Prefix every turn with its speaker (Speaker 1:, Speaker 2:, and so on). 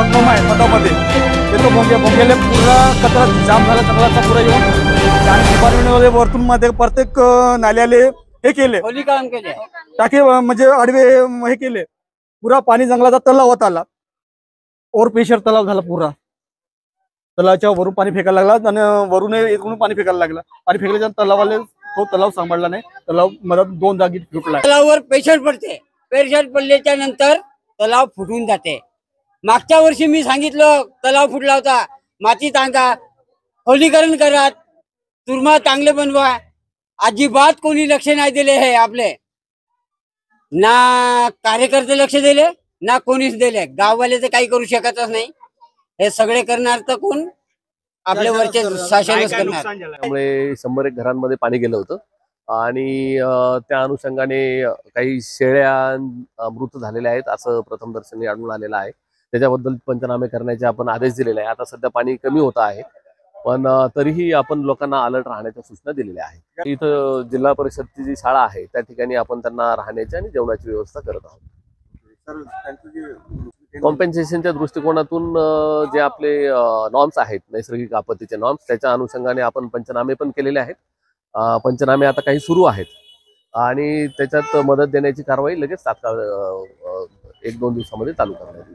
Speaker 1: संगम आहे मधामध्ये तिथं भोंग्याला पुरा कचरा जाम झाला जंगलाचा पुरा येऊन आणि डिपार्टमेंटमध्ये वरतून मध्ये प्रत्येक नाल्याले हे केले
Speaker 2: काम केले
Speaker 1: टाके म्हणजे आडवे हे केले पुरा पाणी जंगलाचा तलाव होत आला ओव्हर प्रेशर तलाव झाला पुरा तलावाच्या वरून पाणी फेकायला लागला आणि वरून इकडून पाणी फेकायला लागला पाणी फेकल्याच्या तलावाले तो तलाव सांभाळला नाही तलाव मधात 2 जागी फुटला
Speaker 2: तलावावर प्रेशर पडते प्रेशर पडल्याच्या नंतर तलाव फुटून जाते मागच्या वर्षी मी सांगितलं तलाव फुटला होता माती टांगा खोलीकरण करा तुरमा चांगले बनवा अजिबात कोणी लक्ष नाही दिले हे आपले ना कार्यकर्ते लक्ष दिले ना कोणीच दिले गाववाले तर काही करू शकतच नाही हे सगळे करणार तर कोण आपल्या वरचे शासनच करणार
Speaker 3: त्यामुळे 100 घरांमध्ये पाणी गेलं होतं आणि त्या अनुषंगाने काही शेळ्या मृत झालेल्या आहेत असं प्रथमदर्शनी आढळून आलेलं आहे त्याच्याबद्दल पंचनामे करण्याचे आपण आदेश दिलेले आहे आता सध्या पाणी कमी होत आहे पण तरीही आपण लोकांना अलर्ट राहण्याच्या सूचना दिलेल्या आहेत इथं जिल्हा परिषदची जी शाळा आहे त्या ठिकाणी आपण त्यांना राहण्याची आणि जेवणाची व्यवस्था करत आहोत कॉम्पेन्सेशनच्या दृष्टिकोनातून जे आपले नॉर्म्स आहेत नैसर्गिक आपत्तीचे नॉर्म्स त्याच्या अनुषंगाने आपण पंचनामे पण केलेले आहेत पंचनामे आता काही सुरू आहेत आणि त्याच्यात मदत देण्याची कारवाई लगेच तात्काळ 1-2 दिवसामध्ये चालू करण्यात येईल